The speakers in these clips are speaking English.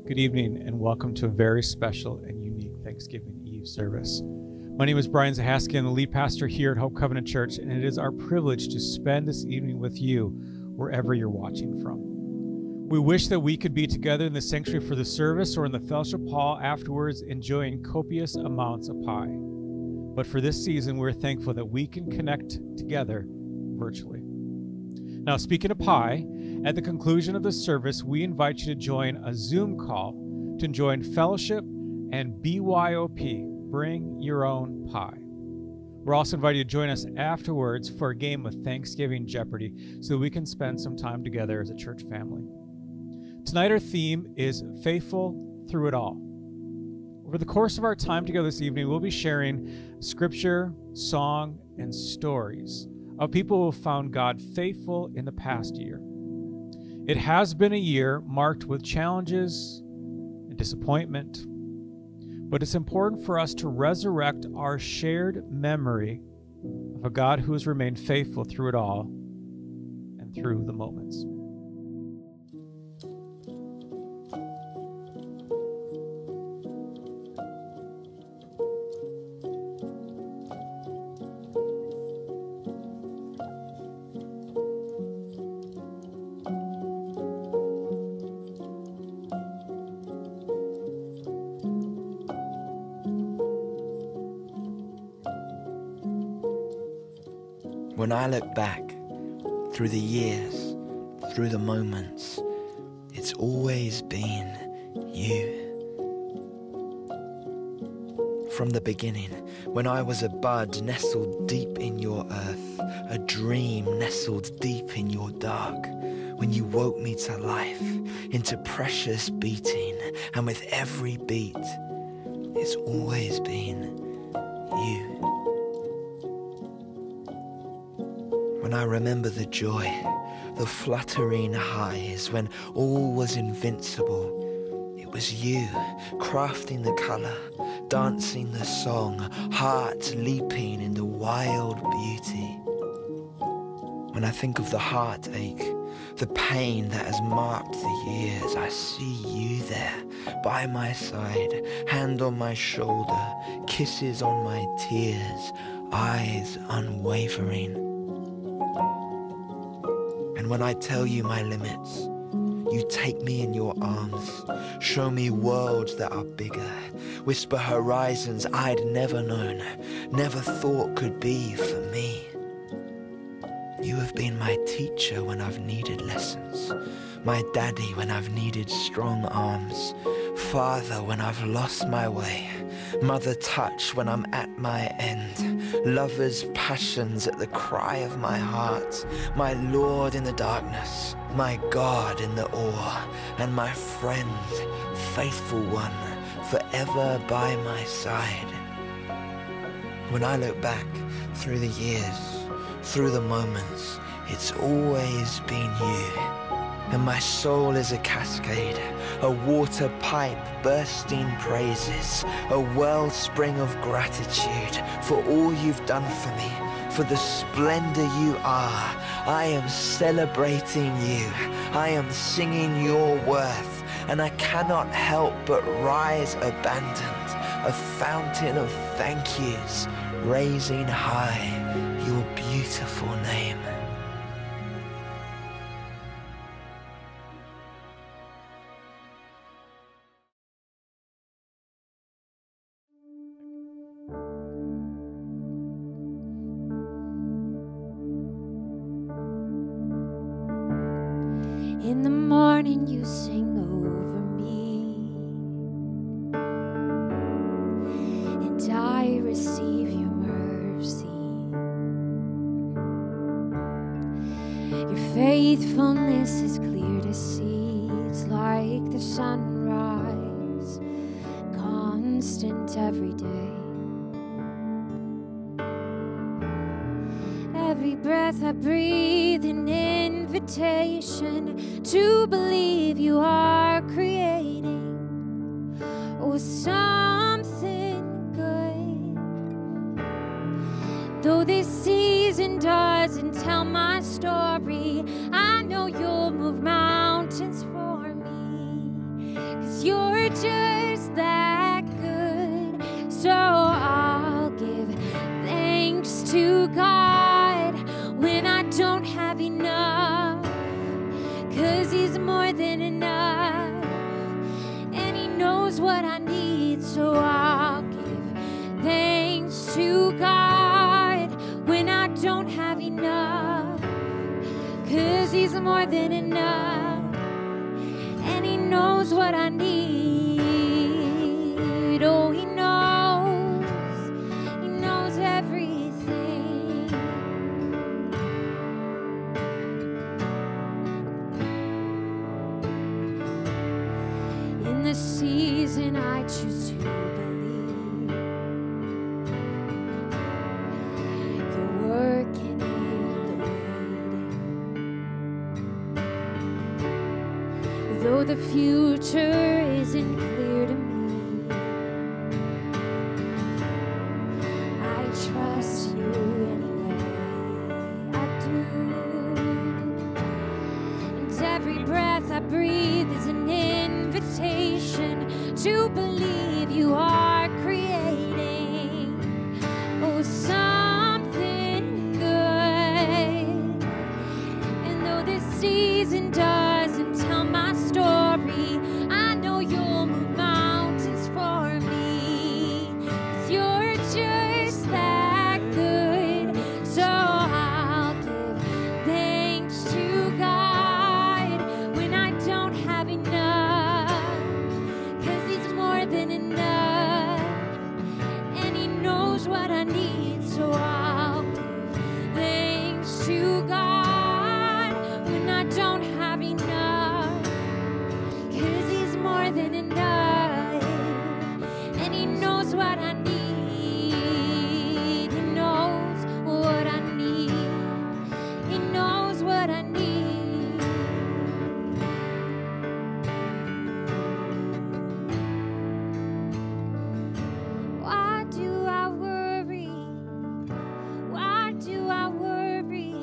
Good evening and welcome to a very special and unique Thanksgiving Eve service. My name is Brian Zahaski. I'm the lead pastor here at Hope Covenant Church, and it is our privilege to spend this evening with you wherever you're watching from. We wish that we could be together in the sanctuary for the service or in the fellowship hall afterwards enjoying copious amounts of pie. But for this season, we're thankful that we can connect together virtually. Now, speaking of pie, at the conclusion of the service, we invite you to join a Zoom call to join fellowship and BYOP, Bring Your Own Pie. We're also inviting you to join us afterwards for a game of Thanksgiving Jeopardy so we can spend some time together as a church family. Tonight, our theme is Faithful Through It All. Over the course of our time together this evening, we'll be sharing scripture, song, and stories of people who have found God faithful in the past year. It has been a year marked with challenges and disappointment, but it's important for us to resurrect our shared memory of a God who has remained faithful through it all and through the moments. When I look back through the years, through the moments, it's always been you. From the beginning, when I was a bud nestled deep in your earth, a dream nestled deep in your dark, when you woke me to life, into precious beating, and with every beat, it's always been you. When I remember the joy, the fluttering highs, when all was invincible, it was you crafting the color, dancing the song, hearts leaping in the wild beauty. When I think of the heartache, the pain that has marked the years, I see you there by my side, hand on my shoulder, kisses on my tears, eyes unwavering. And when I tell you my limits, you take me in your arms, show me worlds that are bigger, whisper horizons I'd never known, never thought could be for me. You have been my teacher when I've needed lessons, my daddy when I've needed strong arms, father when I've lost my way, mother touch when I'm at my end, lover's passions at the cry of my heart, my Lord in the darkness, my God in the awe, and my friend, faithful one, forever by my side. When I look back through the years, through the moments, it's always been you. And my soul is a cascade, a water pipe bursting praises, a wellspring of gratitude for all you've done for me, for the splendor you are. I am celebrating you, I am singing your worth, and I cannot help but rise abandoned, a fountain of thank yous, raising high your beautiful name. In the morning you sing over me, and I receive your mercy. Your faithfulness is clear to see. It's like the sunrise, constant every day. Every breath I breathe, an invitation to believe you are creating something good. Though this season doesn't tell my story, I know you'll move mountains for me. 'cause you're just that good. So I'll give thanks to God when I don't have enough, 'cause He's more than enough, and He knows what I need. So I'll give thanks to God when I don't have enough, 'cause He's more than enough, and He knows what I need. Oh, He knows everything. In this season I choose to believe you're working in the waiting. Though the future isn't clear to me, I trust you anyway. I do. And every breath I breathe is an invitation to believe you are creating, oh, something good. And though this season doesn't tell my story, I know you'll move mountains for me, 'cause you're just that good. So I'll give thanks to God when I don't have enough, 'cause He's more than enough, and He knows what I need. So I'll give thanks to God when I don't have enough, 'cause He's more than enough, and He knows what I need. He knows what I need. He knows what I need. Why do I worry? Why do I worry?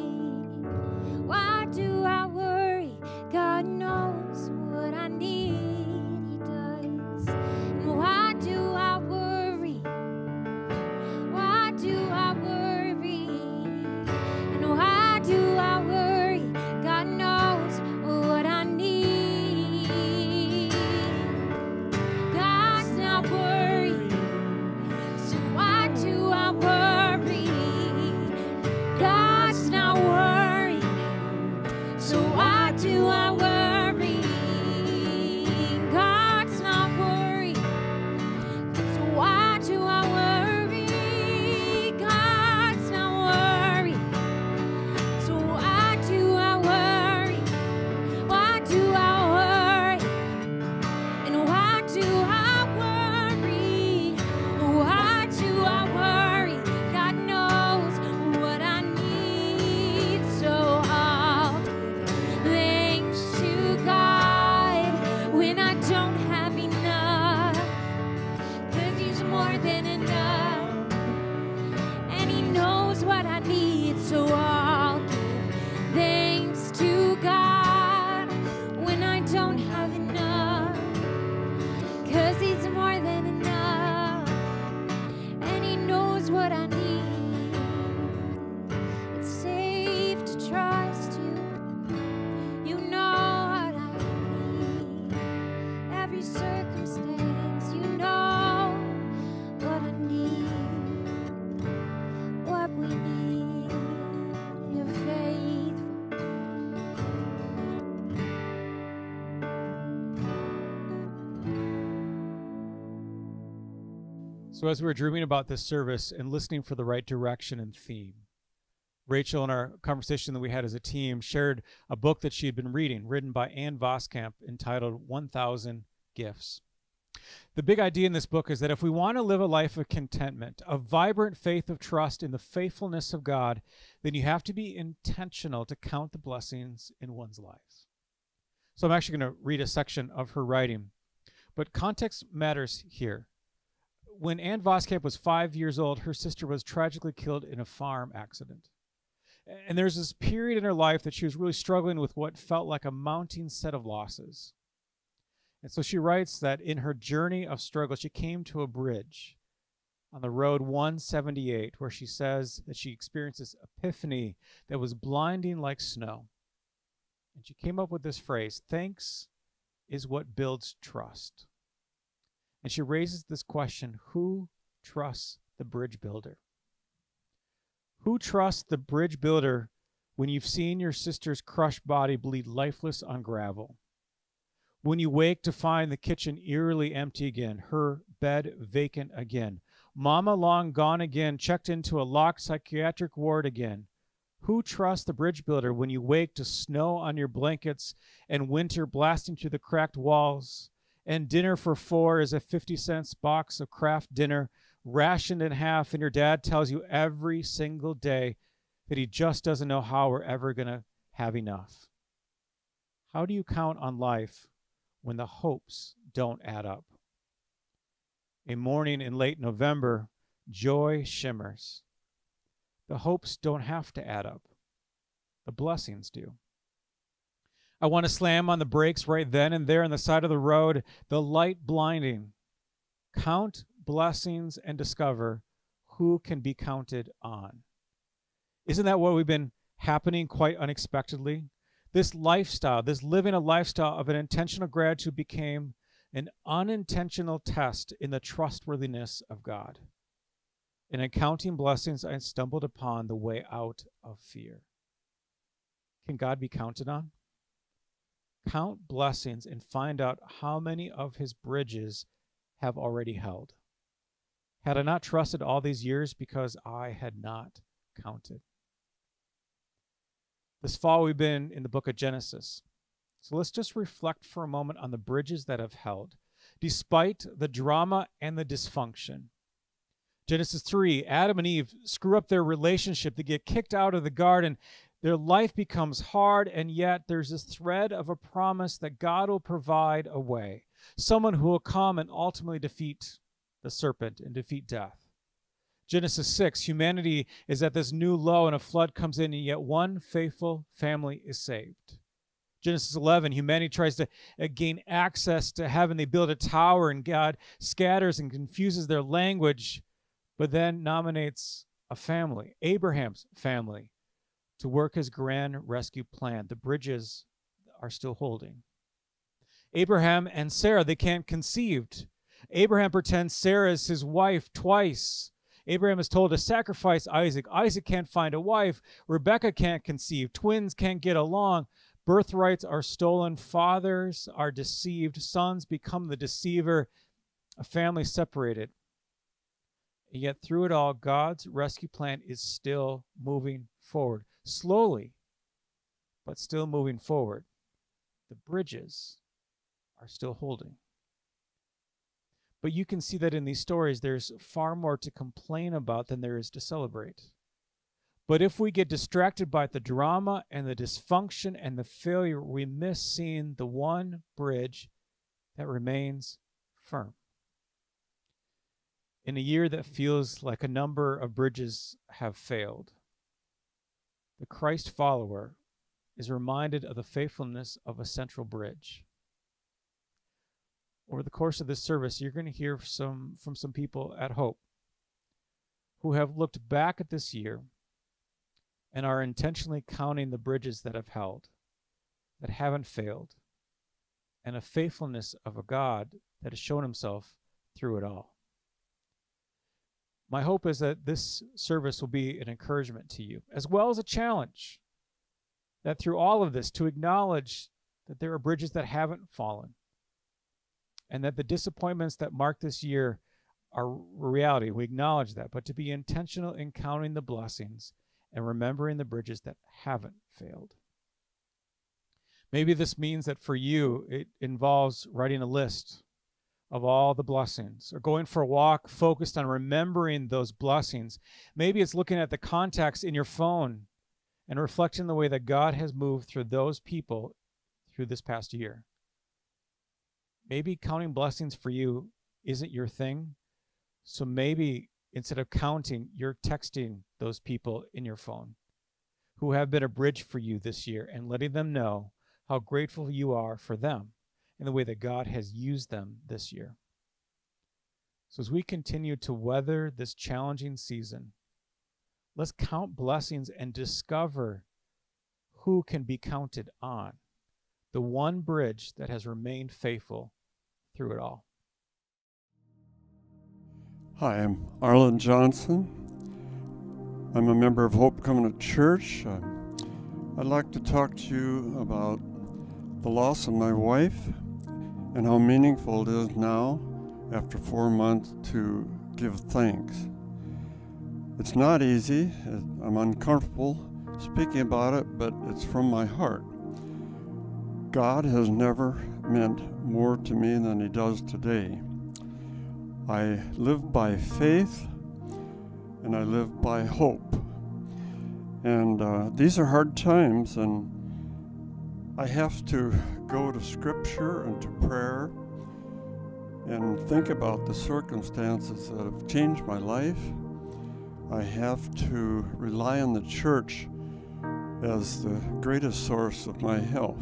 Why do I worry? God knows what I need. He does. And why do I worry? Why do I worry? And why do I worry? God knows what I need. God's not worried, so why do I worry? God's not worried, so why do I worry? God's not worried, so why do I worry? God's not worried, so why do I worry? Why do I worry? And why do I worry? Why do I worry? God knows what I need. So I'll give thanks to God when I don't have enough, 'cause He's more than enough, and He knows what I need. So I'll give thanks to God when I don't have enough, 'cause He's more than enough, and He knows what I need. It's safe to trust You. You know what I need. Every circumstance, You know what I need. What we need, You're faithful. So, as we were dreaming about this service and listening for the right direction and theme, Rachel, in our conversation that we had as a team, shared a book that she had been reading, written by Ann Voskamp, entitled 1,000 Gifts. The big idea in this book is that if we want to live a life of contentment, a vibrant faith of trust in the faithfulness of God, then you have to be intentional to count the blessings in one's life. So I'm actually going to read a section of her writing, but context matters here. When Ann Voskamp was 5 years old, her sister was tragically killed in a farm accident. And there's this period in her life that she was really struggling with what felt like a mounting set of losses. And so she writes that in her journey of struggle, she came to a bridge on the road 178, where she says that she experienced this epiphany that was blinding like snow. And she came up with this phrase, "Thanks is what builds trust." And she raises this question, who trusts the bridge builder? Who trusts the bridge builder when you've seen your sister's crushed body bleed lifeless on gravel? When you wake to find the kitchen eerily empty again, her bed vacant again, Mama long gone again, checked into a locked psychiatric ward again. Who trusts the bridge builder when you wake to snow on your blankets and winter blasting through the cracked walls, and dinner for 4 is a 50-cent box of Kraft dinner, rationed in half, and your dad tells you every single day that he just doesn't know how we're ever going to have enough? How do you count on life when the hopes don't add up? A morning in late November, joy shimmers. The hopes don't have to add up. The blessings do. I want to slam on the brakes right then and there on the side of the road, the light blinding. Count blessings and discover who can be counted on. Isn't that what we've been happening quite unexpectedly? This lifestyle, this living a lifestyle of an intentional gratitude became an unintentional test in the trustworthiness of God. In counting blessings, I stumbled upon the way out of fear. Can God be counted on? Count blessings and find out how many of his bridges have already held. Had I not trusted all these years because I had not counted? This fall, we've been in the book of Genesis. So let's just reflect for a moment on the bridges that have held, despite the drama and the dysfunction. Genesis 3, Adam and Eve screw up their relationship. They get kicked out of the garden. Their life becomes hard, and yet there's this thread of a promise that God will provide a way, someone who will come and ultimately defeat the serpent and defeat death. Genesis 6, humanity is at this new low, and a flood comes in, and yet one faithful family is saved. Genesis 11, humanity tries to gain access to heaven. They build a tower, and God scatters and confuses their language, but then nominates a family, Abraham's family, to work his grand rescue plan. The bridges are still holding. Abraham and Sarah, they can't conceive. Abraham pretends Sarah is his wife twice. Abraham is told to sacrifice Isaac. Isaac can't find a wife. Rebekah can't conceive. Twins can't get along. Birthrights are stolen. Fathers are deceived. Sons become the deceiver. A family separated. And yet through it all, God's rescue plan is still moving forward. Slowly, but still moving forward. The bridges are still holding. But you can see that in these stories, there's far more to complain about than there is to celebrate. But if we get distracted by the drama and the dysfunction and the failure, we miss seeing the one bridge that remains firm. In a year that feels like a number of bridges have failed, the Christ follower is reminded of the faithfulness of a central bridge. Over the course of this service, you're going to hear from some people at Hope who have looked back at this year and are intentionally counting the bridges that have held, that haven't failed, and a faithfulness of a God that has shown himself through it all. My hope is that this service will be an encouragement to you, as well as a challenge, that through all of this, to acknowledge that there are bridges that haven't fallen, and that the disappointments that mark this year are reality. We acknowledge that, but to be intentional in counting the blessings and remembering the bridges that haven't failed. Maybe this means that for you, it involves writing a list of all the blessings, or going for a walk focused on remembering those blessings. Maybe it's looking at the contacts in your phone and reflecting the way that God has moved through those people through this past year. Maybe counting blessings for you isn't your thing, so maybe instead of counting, you're texting those people in your phone who have been a bridge for you this year and letting them know how grateful you are for them in the way that God has used them this year. So as we continue to weather this challenging season, let's count blessings and discover who can be counted on, the one bridge that has remained faithful through it all. Hi, I'm Arlen Johnson. I'm a member of Hope Covenant Church. I'd like to talk to you about the loss of my wife and how meaningful it is now, after 4 months, to give thanks. It's not easy. I'm uncomfortable speaking about it, but it's from my heart. God has never meant more to me than he does today. I live by faith and I live by hope. And these are hard times, and I have to go to Scripture and to prayer and think about the circumstances that have changed my life. I have to rely on the church as the greatest source of my help.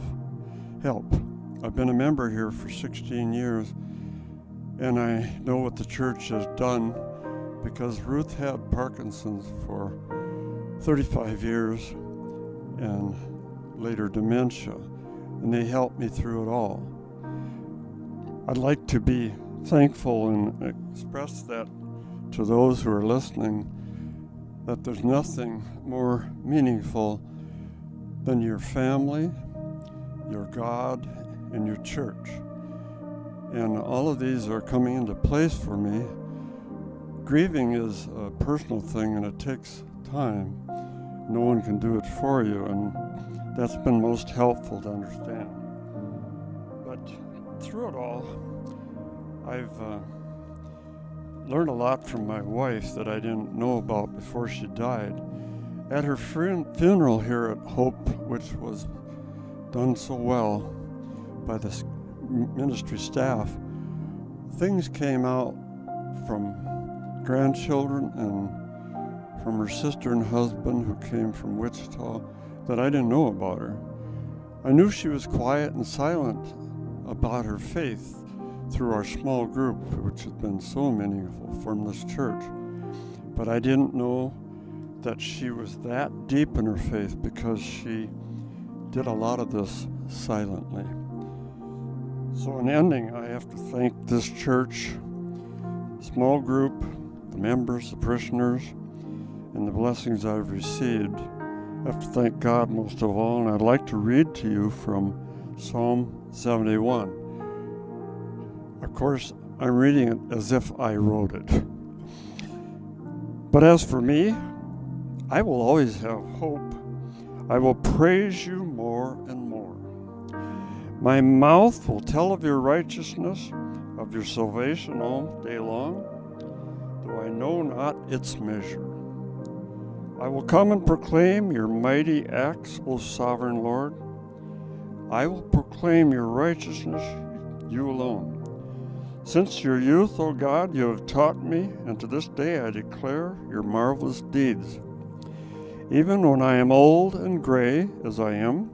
I've been a member here for 16 years, and I know what the church has done because Ruth had Parkinson's for 35 years and later dementia, and they helped me through it all. I'd like to be thankful and express that to those who are listening, that there's nothing more meaningful than your family, your God, and your church. And all of these are coming into place for me. Grieving is a personal thing, and it takes time. No one can do it for you, and that's been most helpful to understand. But through it all, I've learned a lot from my wife that I didn't know about before she died. At her funeral here at Hope, which was done so well by the ministry staff, things came out from grandchildren and from her sister and husband who came from Wichita that I didn't know about her. I knew she was quiet and silent about her faith through our small group, which has been so meaningful from this church. But I didn't know that she was that deep in her faith because she did a lot of this silently. So in ending, I have to thank this church, small group, the members, the parishioners, and the blessings I've received. I have to thank God most of all, and I'd like to read to you from Psalm 71. Of course, I'm reading it as if I wrote it. But as for me, I will always have hope. I will praise you more and more. My mouth will tell of your righteousness, of your salvation all day long, though I know not its measure. I will come and proclaim your mighty acts, O sovereign Lord. I will proclaim your righteousness, you alone. Since your youth, O God, you have taught me, and to this day I declare your marvelous deeds. Even when I am old and gray, as I am,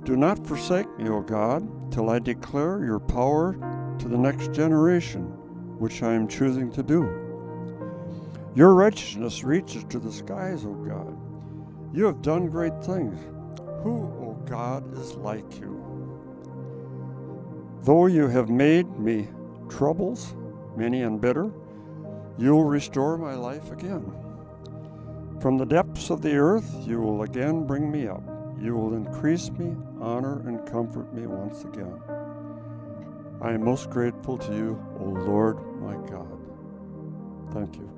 do not forsake me, O God, till I declare your power to the next generation, which I am choosing to do. Your righteousness reaches to the skies, O God. You have done great things. Who, O God, is like you? Though you have made me troubles, many and bitter, you will restore my life again. From the depths of the earth, you will again bring me up. You will increase me, honor, and comfort me once again. I am most grateful to you, O Lord, my God. Thank you.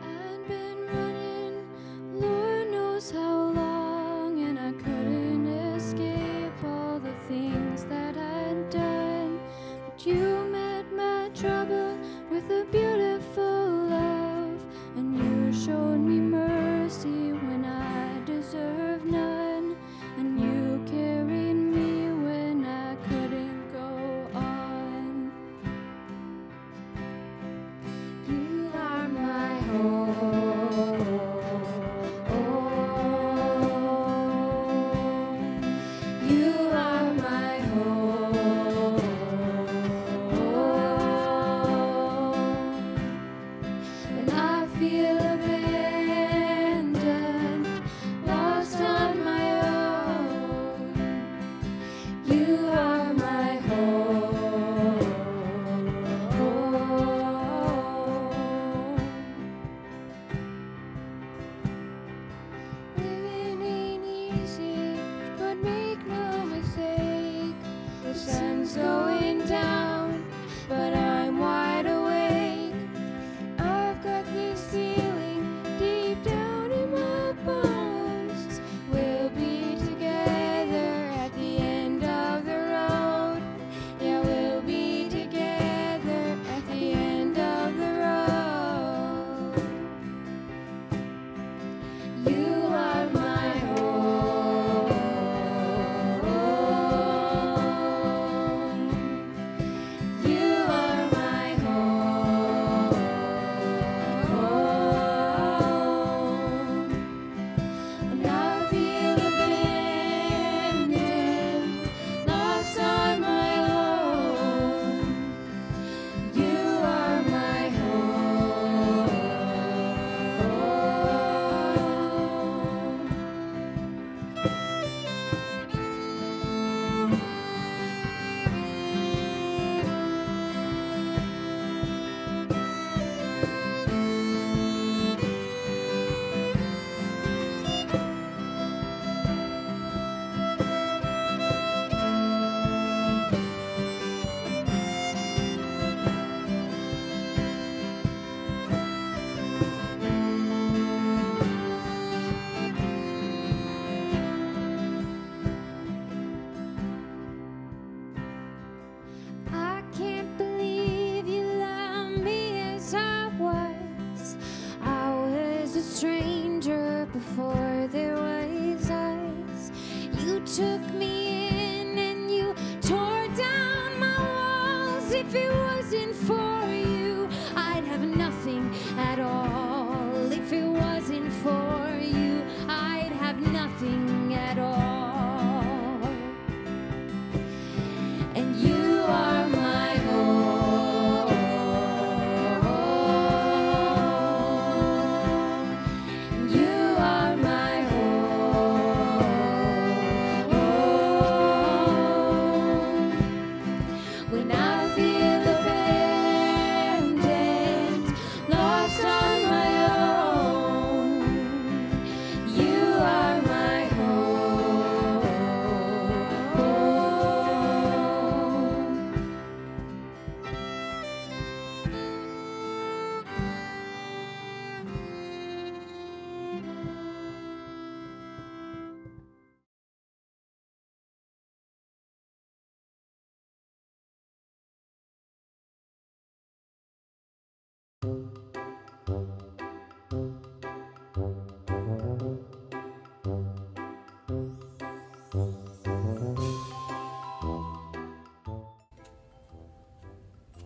I'd been running, Lord knows how long, and I couldn't escape all the things that I'd done. But you met my trouble with a beautiful love, and you showed me mercy when I deserved none, and you You are my home. When I feel abandoned, lost on my own, you are my home. Living ain't easy, but make no mistake, the sun's going down, but I'm wide awake. I've got this feeling deep down in my bones. We'll be together at the end of the road. Yeah, we'll be together at the end of the road. You are my home. You are my home. When I feel abandoned, lost on my own, you are my home. I can't believe you loved me as I was. I was a stranger before there was us. You took me in and you tore down my walls. If it wasn't for you, I'd have nothing at all. If it wasn't for you, I'd have nothing at all. And you are my home. You are my home. When I feel abandoned, lost on my own, you are my home.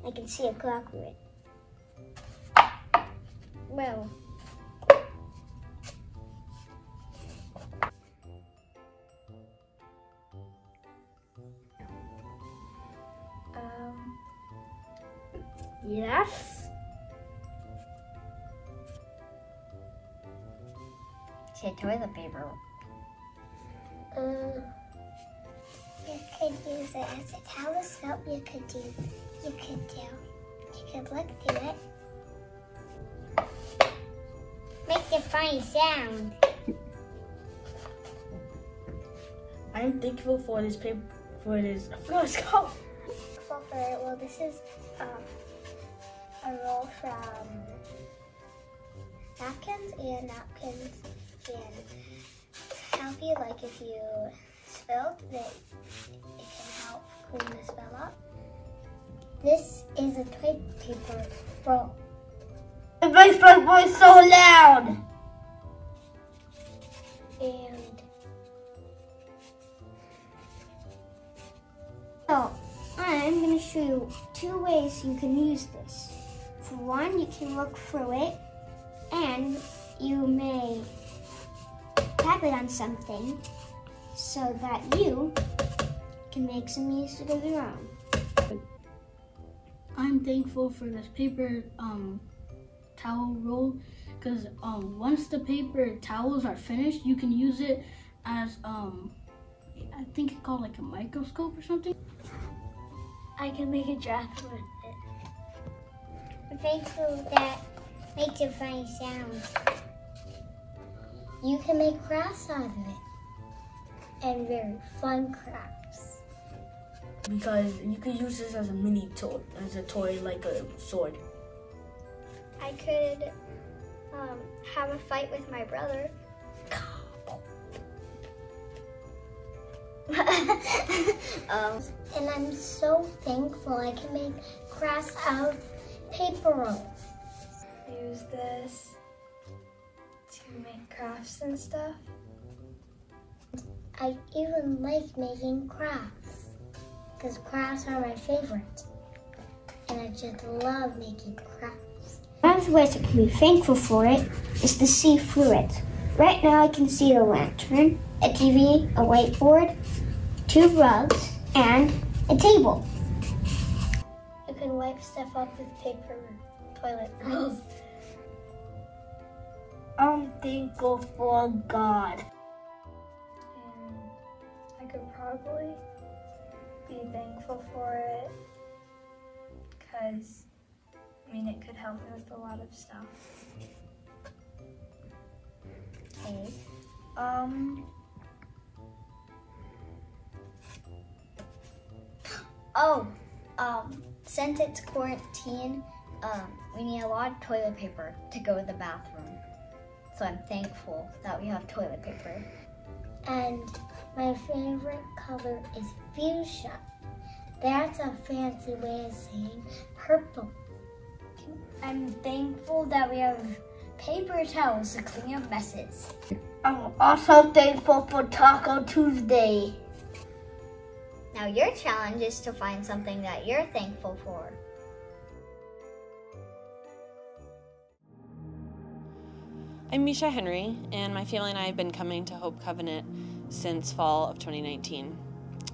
I can see a clock with it. Well, yes. Say toilet paper. You could use it as a telescope. You could look through it. Make a funny sound. I'm thankful for this paper, for this fluoroscope. Well, this is a roll from napkins can help you, like if you spilled, that it can help clean the spill up. This is a toilet paper roll. It makes my voice so loud. And so I'm going to show you 2 ways you can use this. For one, you can look through it, and you may tap it on something so that you can make some use to the ground. I'm thankful for this paper towel roll because once the paper towels are finished, you can use it as I think it's called like a microscope or something. I can make a draft with it. I'm thankful that makes a funny sound. You can make crafts out of it, and very fun crafts. Because you could use this as a mini toy, like a sword. I could have a fight with my brother. And I'm so thankful I can make crafts out of paper rolls. Use this to make crafts and stuff. I even like making crafts because crafts are my favorite. And I just love making crafts. One of the ways I can be thankful for it is to see through it. Right now I can see a lantern, a TV, a whiteboard, 2 rugs, and a table. You can wipe stuff up with paper toilet rolls. I'm thankful for God. And I could probably be thankful for it because, I mean, it could help me with a lot of stuff. Okay. Since it's quarantine, we need a lot of toilet paper to go to the bathroom. So I'm thankful that we have toilet paper. And my favorite color is fuchsia. That's a fancy way of saying purple. I'm thankful that we have paper towels to clean up messes. I'm also thankful for Taco Tuesday. Now your challenge is to find something that you're thankful for. I'm Misha Henry, and my family and I have been coming to Hope Covenant since fall of 2019.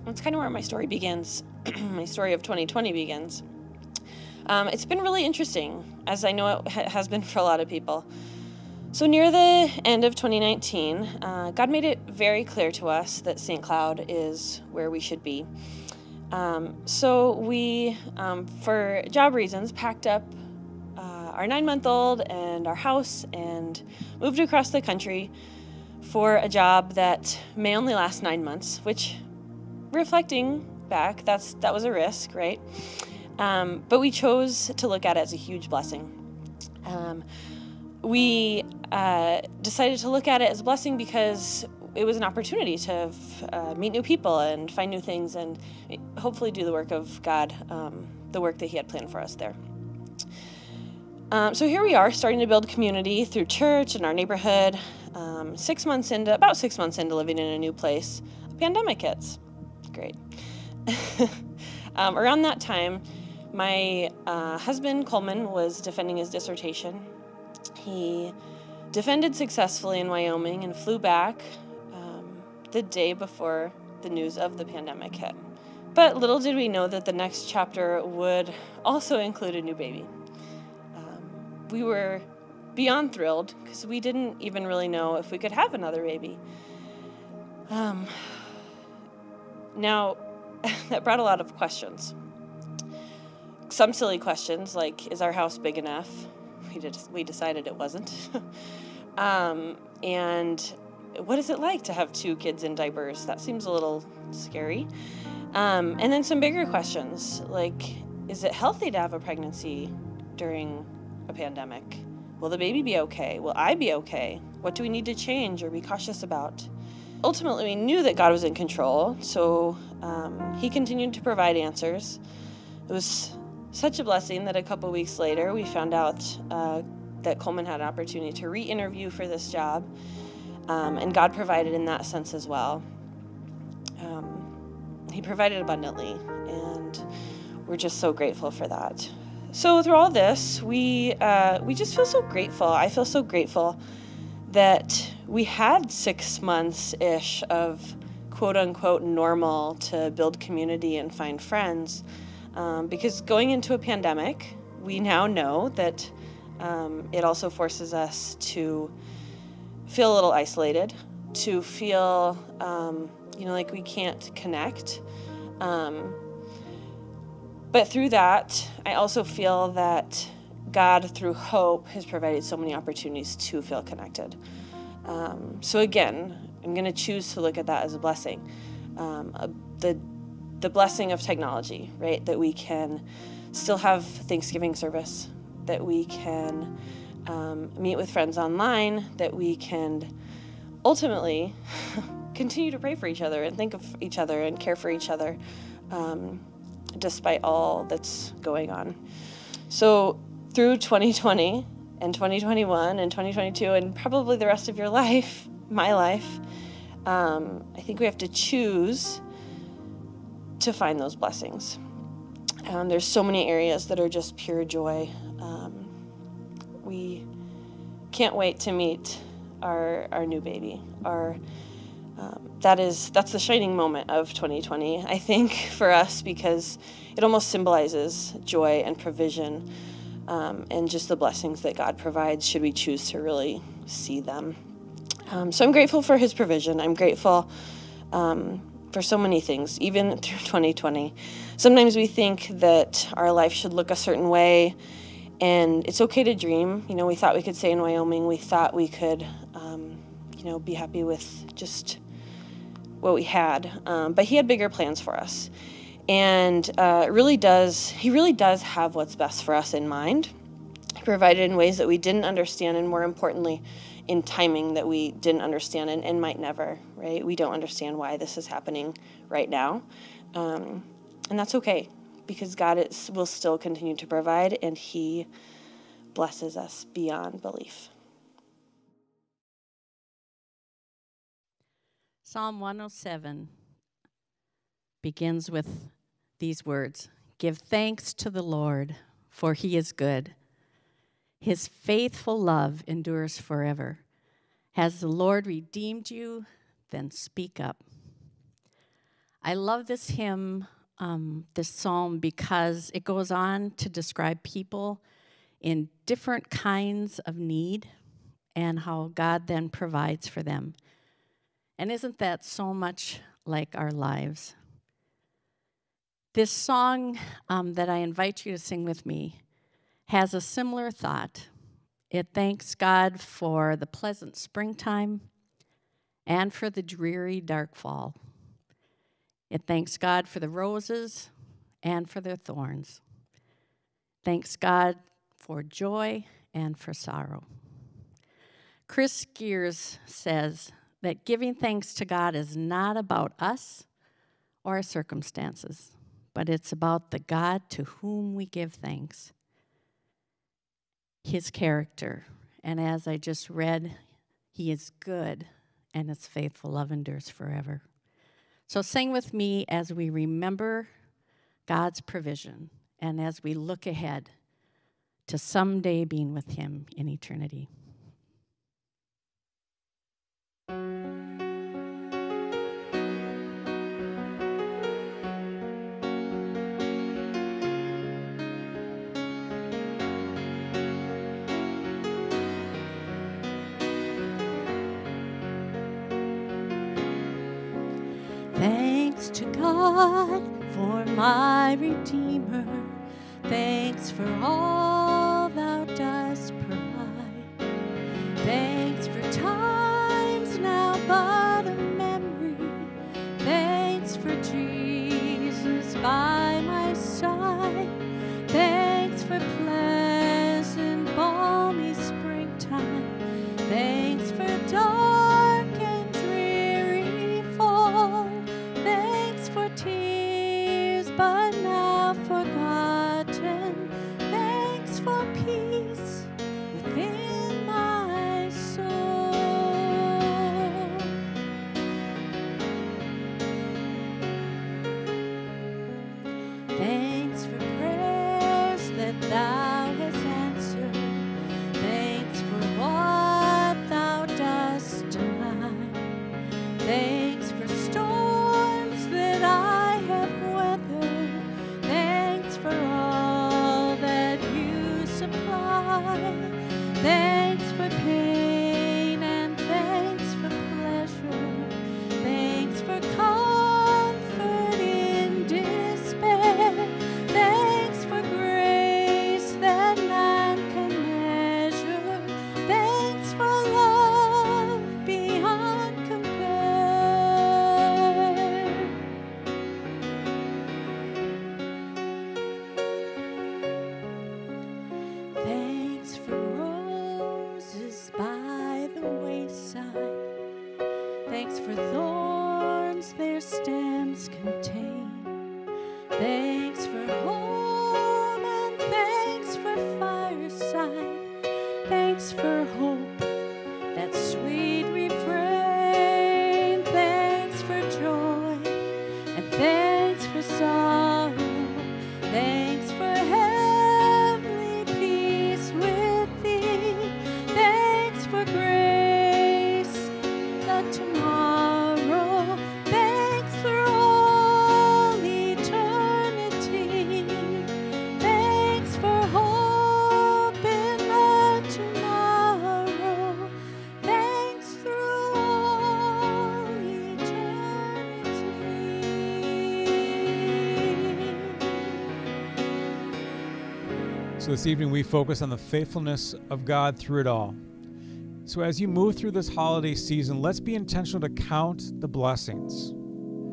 That's kind of where my story begins. My story of 2020 begins. It's been really interesting, as I know it has been for a lot of people. So near the end of 2019, God made it very clear to us that St. Cloud is where we should be. So we, for job reasons, packed up our 9-month-old and our house and moved across the country for a job that may only last 9 months, which, reflecting back, that was a risk, right? But we chose to look at it as a huge blessing. We decided to look at it as a blessing because it was an opportunity to meet new people and find new things and hopefully do the work of God, the work that He had planned for us there. So here we are, starting to build community through church and our neighborhood. About 6 months into living in a new place, the pandemic hits. Great. Around that time, my husband, Coleman, was defending his dissertation. He defended successfully in Wyoming and flew back the day before the news of the pandemic hit. But little did we know that the next chapter would also include a new baby. We were beyond thrilled because we didn't even really know if we could have another baby. Now, that brought a lot of questions. Some silly questions like, is our house big enough? We decided it wasn't. And what is it like to have 2 kids in diapers? That seems a little scary. And then some bigger questions like, is it healthy to have a pregnancy during a pandemic? Will the baby be okay? Will I be okay? What do we need to change or be cautious about? Ultimately, we knew that God was in control, so He continued to provide answers. It was such a blessing that a couple weeks later, we found out that Coleman had an opportunity to re-interview for this job, and God provided in that sense as well. He provided abundantly, and we're just so grateful for that. So through all this, we just feel so grateful. I feel so grateful that we had 6 months-ish of quote-unquote normal to build community and find friends. Because going into a pandemic, we now know that it also forces us to feel a little isolated, to feel, like we can't connect. But through that, I also feel that God, through hope, has provided so many opportunities to feel connected. So again, I'm going to choose to look at that as a blessing. The blessing of technology, right? That we can still have Thanksgiving service, that we can meet with friends online, that we can ultimately continue to pray for each other and think of each other and care for each other, despite all that's going on. So through 2020 and 2021 and 2022 and probably the rest of your life, my life, I think we have to choose to find those blessings. There's so many areas that are just pure joy. We can't wait to meet our new baby. That's the shining moment of 2020, I think, for us, because it almost symbolizes joy and provision, and just the blessings that God provides should we choose to really see them. So I'm grateful for his provision. I'm grateful for so many things, even through 2020. Sometimes we think that our life should look a certain way, and it's okay to dream. We thought we could stay in Wyoming. We thought we could, be happy with just what we had. But he had bigger plans for us. And he really does have what's best for us in mind. He provided in ways that we didn't understand, and more importantly, in timing that we didn't understand and might never, right? We don't understand why this is happening right now. And that's okay, because God will still continue to provide, and he blesses us beyond belief. Psalm 107 begins with these words: "Give thanks to the Lord, for he is good. His faithful love endures forever. Has the Lord redeemed you? Then speak up." I love this hymn, this psalm, because it goes on to describe people in different kinds of need and how God then provides for them. And isn't that so much like our lives? This song that I invite you to sing with me has a similar thought. It thanks God for the pleasant springtime and for the dreary dark fall. It thanks God for the roses and for their thorns. Thanks God for joy and for sorrow. Chris Gears says that giving thanks to God is not about us or our circumstances, but it's about the God to whom we give thanks, his character. And as I just read, he is good, and his faithful love endures forever. So sing with me as we remember God's provision and as we look ahead to someday being with him in eternity. Thanks to God for my Redeemer. Thanks for all thou dost provide. Thanks for times now but a memory. Thanks for Jesus by my side. Thanks for pleasant, balmy springtime. Thanks for dark and dreary fall. Thanks for tears but now forgotten. Thanks for peace within my soul. Thanks for prayers that thou hast answered. Thanks for what thou dost deny. Thanks for storms Thanks for home and thanks for fireside. Thanks for hope, that sweet refrain. Thanks for joy and thanks for sorrow. Thanks for heavenly peace with thee. Thanks for grace, the tomorrow. Thanks for all eternity. Thanks for hope in the tomorrow. Thanks through all eternity. So this evening we focus on the faithfulness of God through it all. So as you move through this holiday season, let's be intentional to count the blessings,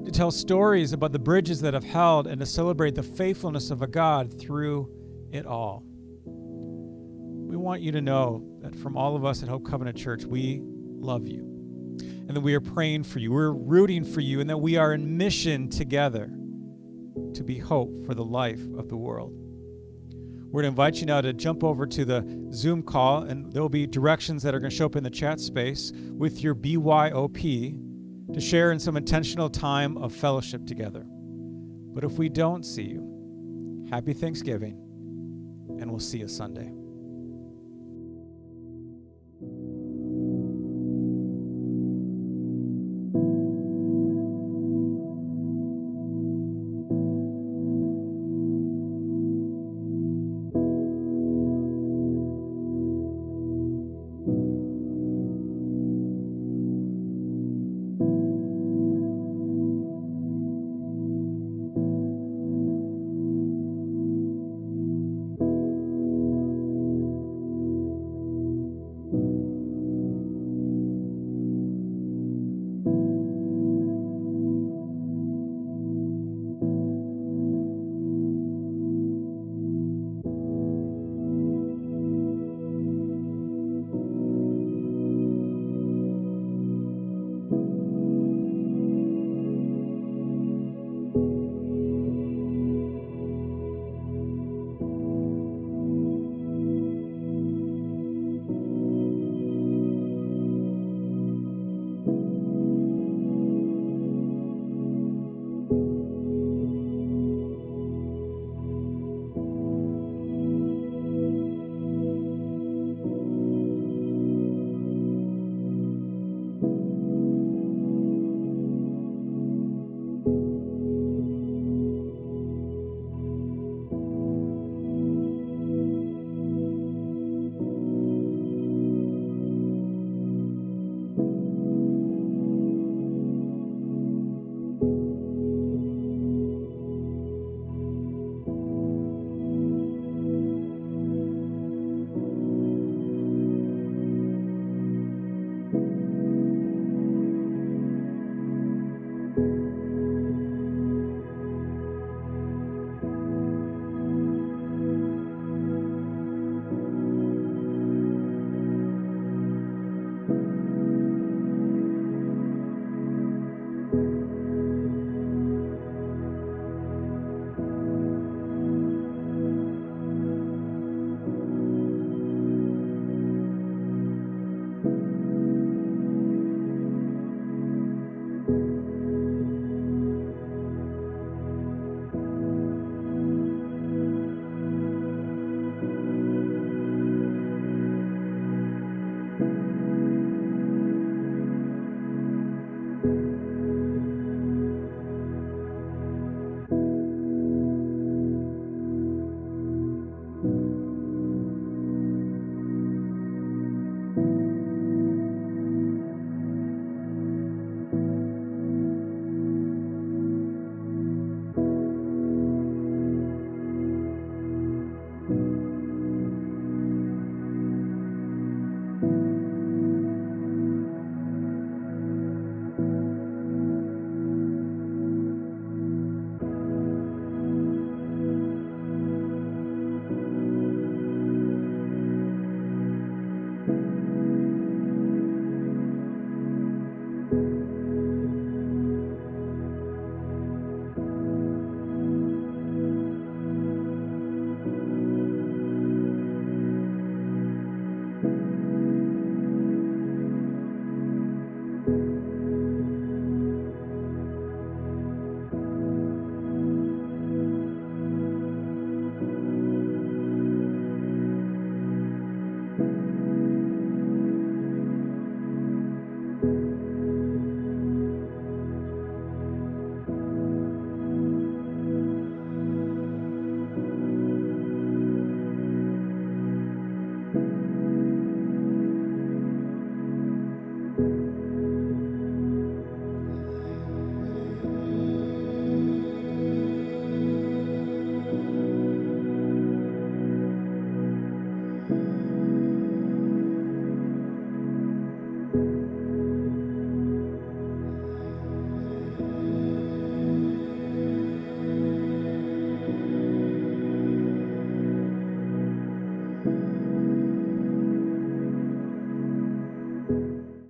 to tell stories about the bridges that have held, and to celebrate the faithfulness of a God through it all. We want you to know that from all of us at Hope Covenant Church, we love you, and that we are praying for you, we're rooting for you, and that we are in mission together to be hope for the life of the world. We're going to invite you now to jump over to the Zoom call, and there will be directions that are going to show up in the chat space with your BYOP to share in some intentional time of fellowship together. But if we don't see you, happy Thanksgiving, and we'll see you Sunday.